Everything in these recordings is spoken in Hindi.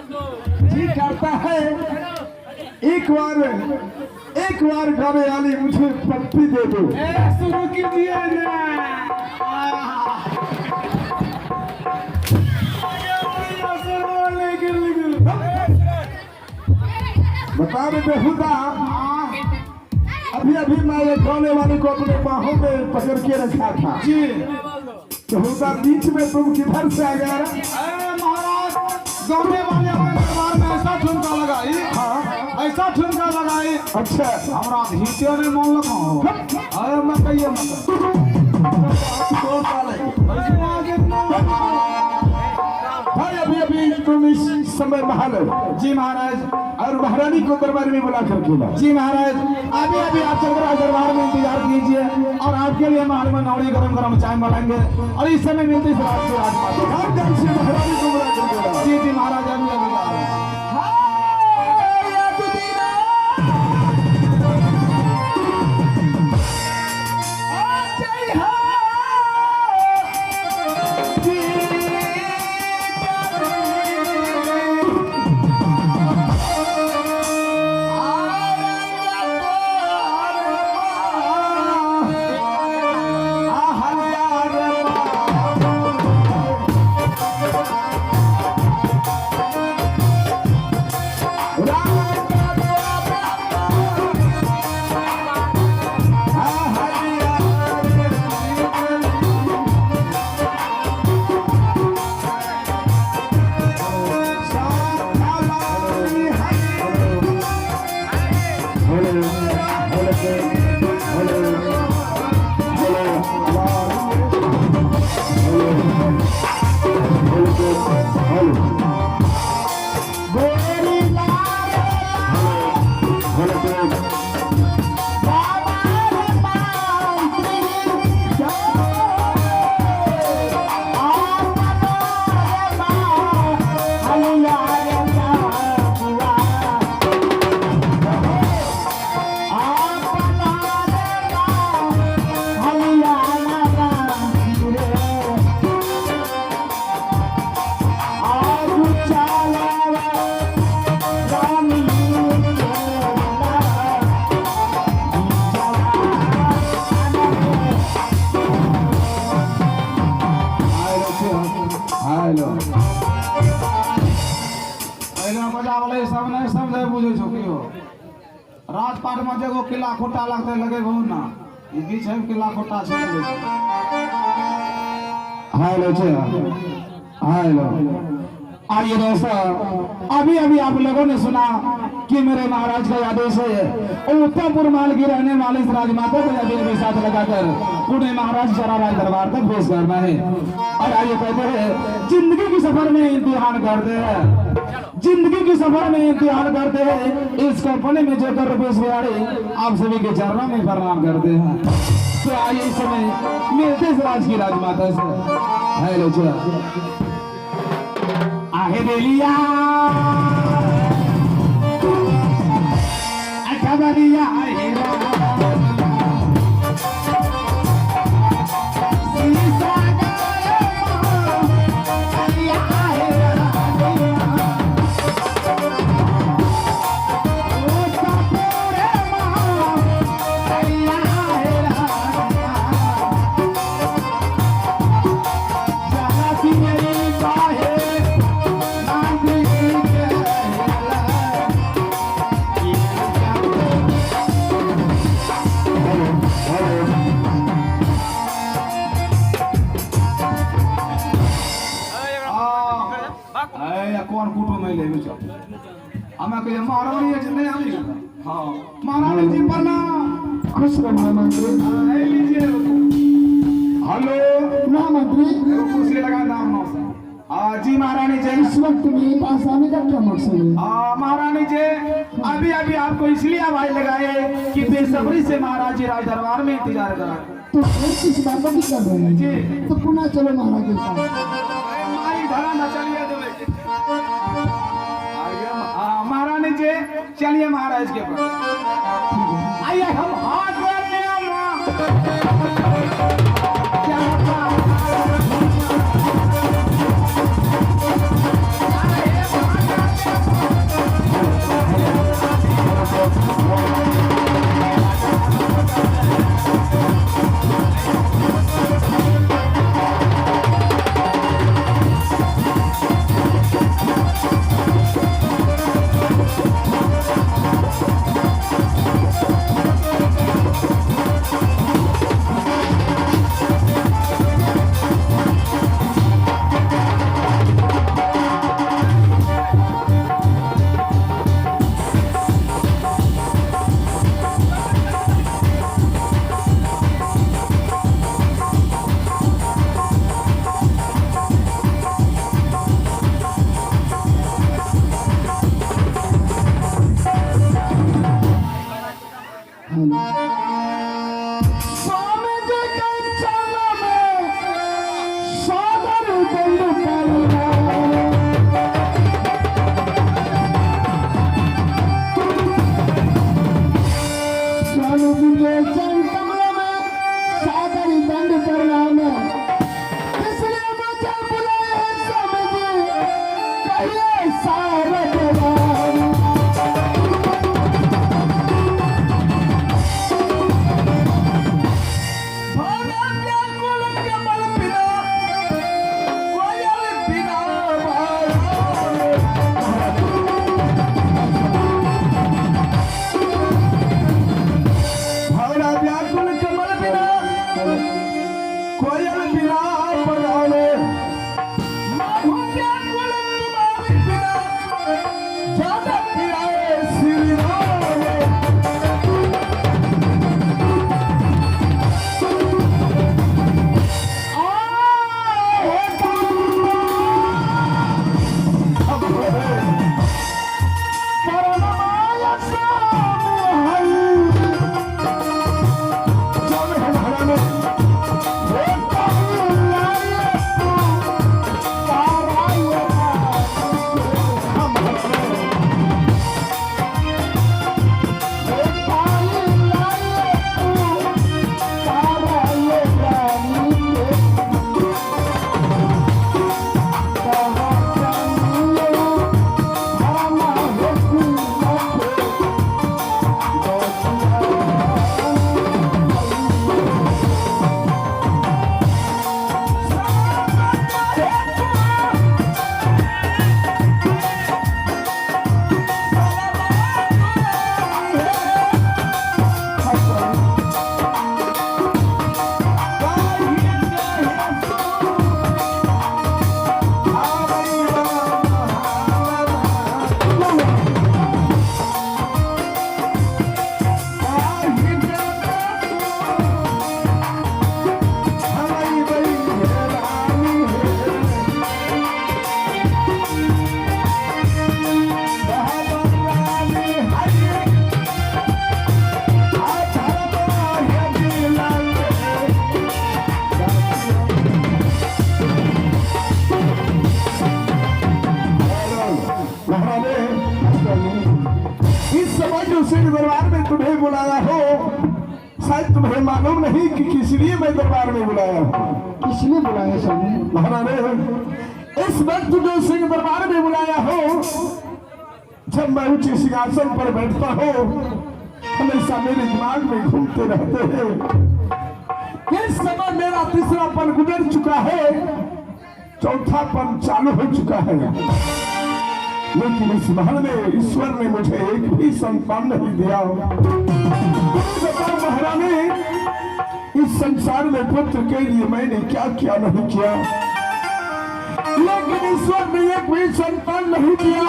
जी करता है एक बार गाने वाली मुझे पप्पी दे दो। शुरू कीजिए ना। बता रहे बेहुदा, अभी मैं एक गाने वाले को अपने बाहों में पकड़ के रखा था जी। बेहुदा बीच में तुम किधर से आ गया? महाराज गाने वाले हमारे दरबार में ऐसा ठुमका लगाई, हाँ ऐसा ठुमका लगाई। अच्छा हमारा हिस्से ने मन लगा हो। अरे मैं कहिए भाई अभी तुम इस समय महल जी महाराज, और महारानी को दरबार में बुला कर खेला। जी महाराज, अभी आप चलकर दरबार में इंतजार कीजिए और आपके लिए महल में नौड़ी गरम गरम चाय बनाएंगे और इस समय मिलती है रात की राजमाता से महारानी को बुला कर खेला। जी जी महाराज, अभी आ रहे हैं। राजपाट में जगह किला खोटा लगते लगे बहुत ना, ये बीच है किला खोटा से हेलो। आइए दोस्तों, अभी आप लोगों ने सुना कि मेरे महाराज का आदेश है उत्तमपुर माल की रहने वाले इस राजमाता को अभी साथ लगाकर पुणे महाराज शराराज दरबार तक पेश करना है। और आइए कहते हैं जिंदगी की सफर में इम्तिहान करते हैं, जिंदगी की सफर में इम्तिहान करते हैं। इस कंपनी में जो रुपेश बिहारी आप सभी के चरणों में प्रणाम करते हैं। तो आइए इस समय मिलते इस राज की राजमाता से। हेलो आहे बेलिया खबरिया कौन कुटुंब है ले बेचो हमें कहिए महारानी जी नहीं आनी हां महारानी जी प्रणाम। खुश रहो मंत्री। ले लीजिए। हेलो ना मंत्री, कुर्सी लगा नाम नौ से। जी महारानी जी, इस वक्त मेरे पास आने का क्या मकसद है? महारानी जी, अभी आपको इसलिए आवाज लगाए कि बेसब्री से महाराज जी राज दरबार में इंतजार कर रहे हैं। तो फिर किस बात की कर रहे हैं जी? तो पुनः चलो महाराज के पास। हमारी धरा न चलिए महारानी जी, चलिए महाराज के पास। आइए हम हाथ ये सारे जवान भावना व्याकुल कमल बिना कोयल बिना भावना व्याकुल कमल बिना कोयल बिना बगाले माहू व्याकुल तुम्हारे बिना ज्यादा पिराए श्री राम इस समय जो सिंह दरबार में तुम्हें बुलाया हो शायद तुम्हें मालूम नहीं कि किस लिए मैं दरबार में बुलाया हूँ। किस लिए बुलाया स्वामी? महाराज इस वक्त जो सिंह दरबार में बुलाया हो जब मैं उच्च सिंहासन पर बैठता हो हमेशा मेरे दिमाग में घूमते रहते हैं। इस समय मेरा तीसरापन गुजर चुका है, चौथापन चालू हो चुका है, लेकिन इस महल में ईश्वर ने मुझे एक भी संतान नहीं दिया। बताओ महारानी इस संसार में पुत्र के लिए मैंने क्या क्या नहीं किया, लेकिन ईश्वर ने एक भी संतान नहीं दिया।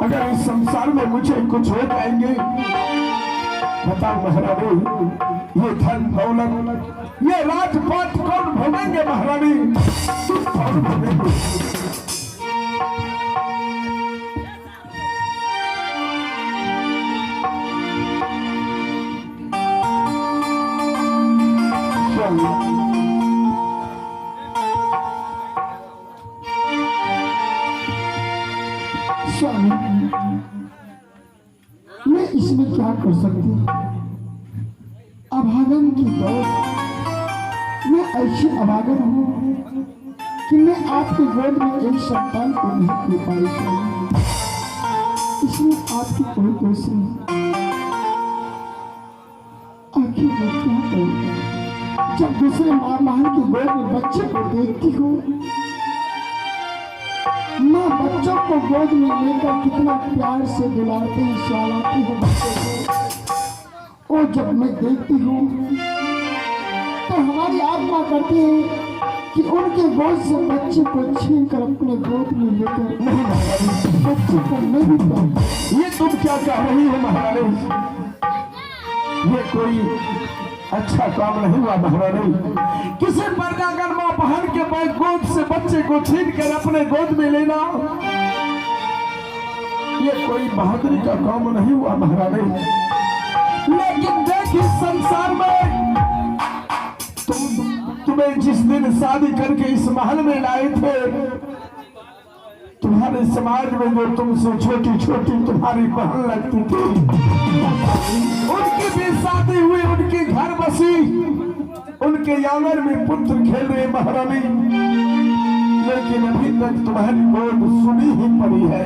अगर इस संसार में मुझे कुछ हो जाएंगे बताओ महारानी ये धन दौलत ये राजपाट कौन भोगेंगे महारानी? कौन भोगेंगे? स्वामी मैं इसमें क्या कर सकती हूँ? अभागन की दौड़ मैं ऐसी अभागन हूँ कि मैं आपके गोद में एक संतान को नहीं दे पाई। स्वामी इसमें आपकी कोई दोष नहीं। आखिर मैं क्या करूँ जब दूसरे माँ बहन के गोद में बच्चे को देखती हूँ। माँ बच्चों को गोद में लेकर कितना प्यार से दुलारते हैं सहलाती है बच्चों को। और जब मैं देखती हूँ तो हमारी आत्मा करती है कि उनके गोद से बच्चे को छीन कर अपने गोद में लेकर नहीं बच्चे को मैं भी पाऊँ। ये तुम क्या कह रही हो महारानी? ये कोई अच्छा काम नहीं हुआ महारानी। किसी पर जाकर माँ बहन के गोद से बच्चे को छीन कर अपने गोद में लेना ये कोई बहादुरी का काम नहीं हुआ महारानी। लेकिन देख इस संसार में तुम्हें जिस दिन शादी करके इस महल में लाए थे तुम्हारे समाज में जो तुमसे छोटी छोटी तुम्हारी बहन लगती थी उनकी भी शादी हुई, उनके घर बसी, उनके आंगन में पुत्र खेल रहे महारानी। लेकिन अभी तक तुम्हारी बोल सुनी ही पड़ी है।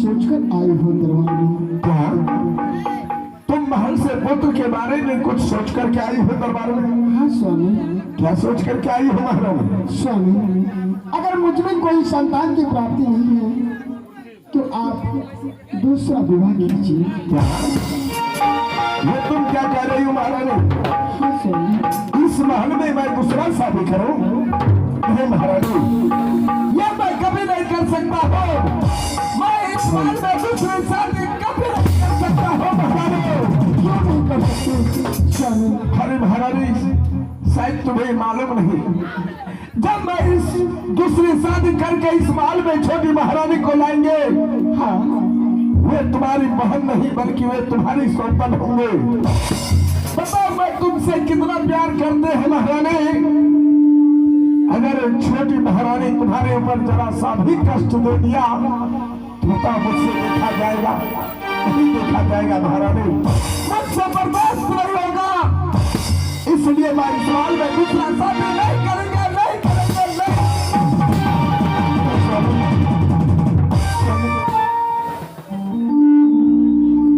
सोचकर आई हूँ दरबार में। क्या तुम महल से पुत्र के बारे में कुछ सोच कर के आई हो दरबार में? हाँ स्वामी। क्या सोच कर के आई हो महाराज? स्वामी, अगर मुझ में कोई संतान की प्राप्ति नहीं है तो आप दूसरा विवाह कीजिए। क्या ये तुम क्या कह रही हो महारानी? हाँ स्वामी। इस महल में मैं दूसरा शादी करूं? नहीं महारानी, ये मैं कभी नहीं कर सकता हूँ। मैं इस महल में दूसरे शादी कभी नहीं कर सकता हूँ महारानी। क्यों नहीं कर सकते स्वामी? अरे महारानी, शायद तुम्हें मालूम नहीं, जब मैं इस दूसरी शादी करके इस महल में छोटी महारानी को लाएंगे, हाँ, वे तुम्हारी बहन नहीं बल्कि वे तुम्हारी संतान होंगे। बताओ मैं तुमसे कितना प्यार करते हैं महारानी। अगर छोटी महारानी तुम्हारे ऊपर जरा सा भी कष्ट दे दिया तो बताओ मुझसे देखा जाएगा? नहीं देखा जाएगा महारानी, मुझसे बर्दाश्त नहीं होगा। इसलिए मैं इस साल में दूसरा शादी नहीं करेंगे, नहीं करेंगे, नहीं।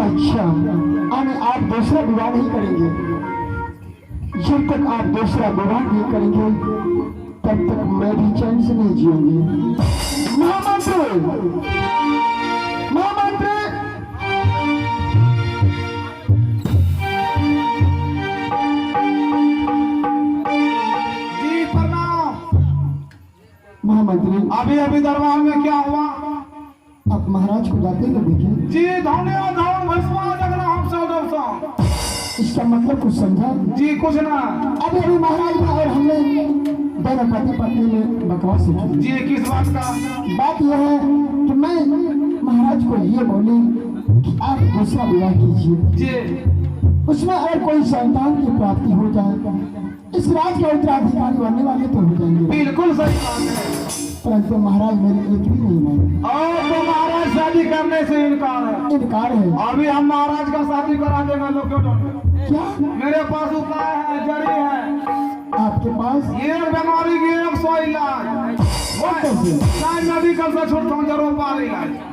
अच्छा, यानी आप दूसरा विवाह नहीं करेंगे? जब तक आप दूसरा विवाह नहीं करेंगे तब तक मैं भी चैन से नहीं जीऊंगी। महामंत्री, महामंत्री, जी प्रणाम। महामंत्री, अभी अभी दरबार में क्या हुआ? आप महाराज को जाते हुए देखे? जी धौने धौन भस्मा जगना हम सब सब। इसका मतलब कुछ समझा? जी कुछ ना। अभी अभी महाराज ने और हमने दोनों पति पत्नी में बकवास सीखी। जी किस बात का? बात यह है कि मैं महाराज को ये बोली कि आप दूसरा विवाह कीजिए, जी उसमें अगर कोई संतान की प्राप्ति हो जाए इस राज के उत्तराधिकारी बनने वाले तो हो जाएंगे। बिल्कुल सही बात है। परंतु महाराज मेरी एक भी नहीं मानी। और तो महाराज शादी करने से इनकार है। इनकार है। अभी हम महाराज का शादी करा देंगे लोकेटों में। क्या मेरे पास उपाय है, जड़ी है। आपके पास? ये बीमारी की 100 इलाज। वो कैसे? चाहे मेडिकल से छूटता हूँ, जरूर पार इलाज।